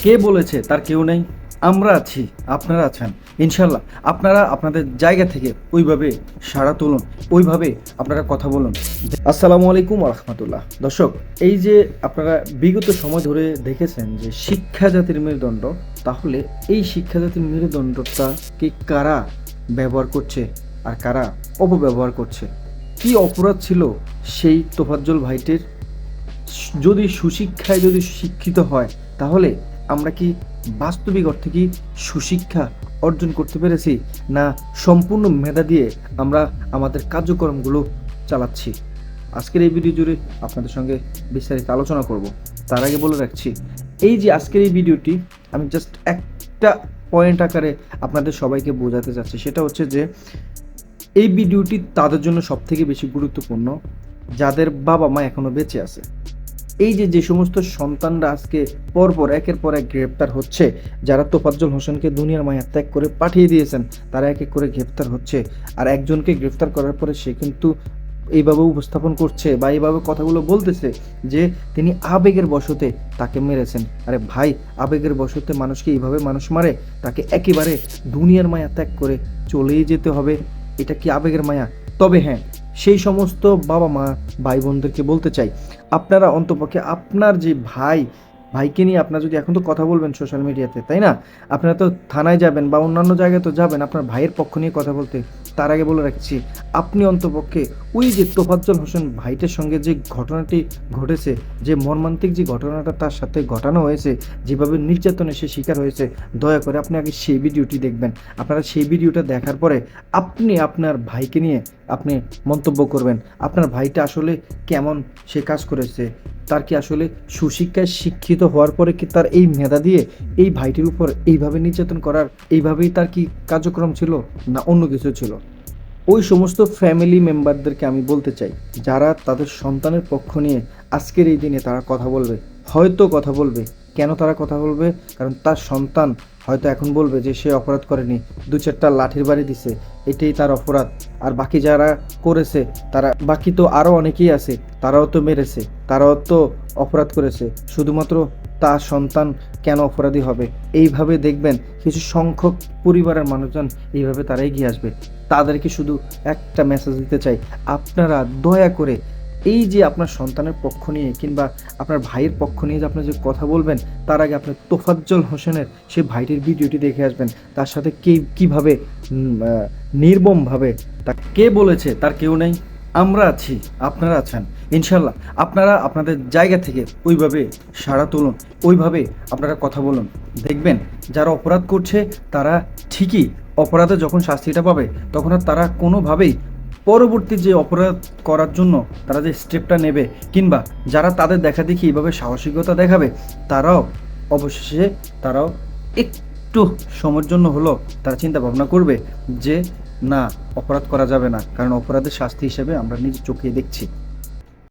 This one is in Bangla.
কে বলেছে তার কেউ নেই? আমরা আছি, আপনারা আছেন। ইনশাল্লাহ আপনারা আপনাদের জায়গা থেকে ওইভাবে সাড়া তুলুন, ওইভাবে আপনারা কথা বলুন। আসসালামু আলাইকুম রহমতুল্লাহ। দর্শক, এই যে আপনারা বিগত সময় ধরে দেখেছেন যে শিক্ষা জাতির মেরুদণ্ড, তাহলে এই শিক্ষা জাতির মেরুদণ্ডটাকে কারা ব্যবহার করছে আর কারা অপব্যবহার করছে? কি অপরাধ ছিল সেই তোফাজ্জল ভাইটির? যদি সুশিক্ষায় যদি শিক্ষিত হয়, তাহলে আমরা কি বাস্তবিক অর্থে কি সুশিক্ষা অর্জন করতে পেরেছি, না সম্পূর্ণ মেধা দিয়ে আমরা আমাদের কার্যক্রমগুলো চালাচ্ছি? আজকের এই ভিডিও জুড়ে আপনাদের সঙ্গে বিস্তারিত আলোচনা করব। তার আগে বলে রাখছি, এই যে আজকের এই ভিডিওটি আমি জাস্ট একটা পয়েন্ট আকারে আপনাদের সবাইকে বোঝাতে চাচ্ছি, সেটা হচ্ছে যে এই ভিডিওটি তাদের জন্য সবথেকে বেশি গুরুত্বপূর্ণ যাদের বাবা মা এখনো বেঁচে আছে। এই যে সমস্ত সন্তানরা আজকে পরপর একের পর এক গ্রেপ্তার হচ্ছে, যারা তোফাজ্জল হোসেনকে দুনিয়ার মায়া ত্যাগ করে পাঠিয়ে দিয়েছেন, তারা এক এক করে গ্রেপ্তার হচ্ছে। আর একজনকে গ্রেপ্তার করার পরে সে কিন্তু এইভাবে উপস্থাপন করছে বা এইভাবে কথাগুলো বলতেছে যে তিনি আবেগের বশতে তাকে মেরেছেন। আরে ভাই, আবেগের বশতে মানুষকে এইভাবে মানুষ মারে? তাকে একেবারে দুনিয়ার মায়া ত্যাগ করে চলেই যেতে হবে? এটা কি আবেগের মায়া? তবে হ্যাঁ, সেই সমস্ত বাবা মা ভাই বোনদেরকে বলতে চাই, আপনারা অন্তপক্ষে আপনার যে ভাইকে নিয়ে আপনারা যদি এখন তো কথা বলবেন সোশ্যাল মিডিয়াতে, তাই না? আপনারা তো থানায় যাবেন বা অন্যান্য জায়গায় তো যাবেন আপনার ভাইয়ের পক্ষ নিয়ে কথা বলতে। তার আগে বলে রাখছি, আপনি অন্তপক্ষে ওই যে তোফাজ্জল হোসেন ভাইটের সঙ্গে যে ঘটনাটি ঘটেছে, যে মর্মান্তিক যে ঘটনাটা তার সাথে ঘটানো হয়েছে, যেভাবে নির্যাতনের সে শিকার হয়েছে, দয়া করে আপনি আগে সেই ভিডিওটি দেখবেন। আপনারা সেই ভিডিওটা দেখার পরে আপনি আপনার ভাইকে নিয়ে আপনি মন্তব্য করবেন। আপনার ভাইটা আসলে কেমন সে কাজ করেছে, তার কি আসলে সুশিক্ষায় শিক্ষিত হওয়ার পরে কি তার এই মেধা দিয়ে এই ভাইটির উপর এইভাবে নির্যাতন করার, এইভাবেই তার কি কার্যক্রম ছিল, না অন্য কিছু ছিল? ওই সমস্ত ফ্যামিলি মেম্বারদেরকে আমি বলতে চাই, যারা তাদের সন্তানের পক্ষ নিয়ে আজকের এই দিনে তারা কথা বলবে, হয়তো কথা বলবে। কেন তারা কথা বলবে? কারণ তার সন্তান হয়তো এখন বলবে যে সে অপরাধ করেনি, দু চারটা লাঠির বাড়ি দিছে, এটাই তার অপরাধ। আর বাকি যারা করেছে, তারা বাকি তো আরও অনেকেই আছে, তারাও তো মেরেছে, তারাও তো অপরাধ করেছে, শুধুমাত্র তার সন্তান কেন অপরাধী হবে? এইভাবে দেখবেন কিছু সংখ্যক পরিবারের মানুষজন এইভাবে তারা এগিয়ে আসবে। তাদেরকে শুধু একটা মেসেজ দিতে চাই, আপনারা দয়া করে এই যে আপনার সন্তানের পক্ষ নিয়ে কিংবা আপনার ভাইয়ের পক্ষ নিয়ে যে আপনার যে কথা বলবেন, তার আগে আপনি তোফাজ্জল হোসেনের সে ভাইটির ভিডিওটি দেখে আসবেন। তার সাথে কীভাবে নির্মমভাবে তা কে বলেছে তার কেউ নেই? আমরা আছি, আপনারা আছেন। ইনশাল্লাহ আপনারা আপনাদের জায়গা থেকে ওইভাবে সাড়া তুলুন, ওইভাবে আপনারা কথা বলুন। দেখবেন যারা অপরাধ করছে তারা ঠিকই অপরাধে যখন শাস্তিটা পাবে, তখন আর তারা কোনোভাবেই পরবর্তী যে অপরাধ করার জন্য তারা যে স্টেপটা নেবে, কিংবা যারা তাদের দেখা দেখি এইভাবে সাহসিকতা দেখাবে, তারাও অবশেষে তারাও একটু সময়ের জন্য হলো তারা চিন্তা ভাবনা করবে যে না, অপরাধ করা যাবে না, কারণ অপরাধের শাস্তি হিসেবে আমরা নিজের চোখে দেখছি।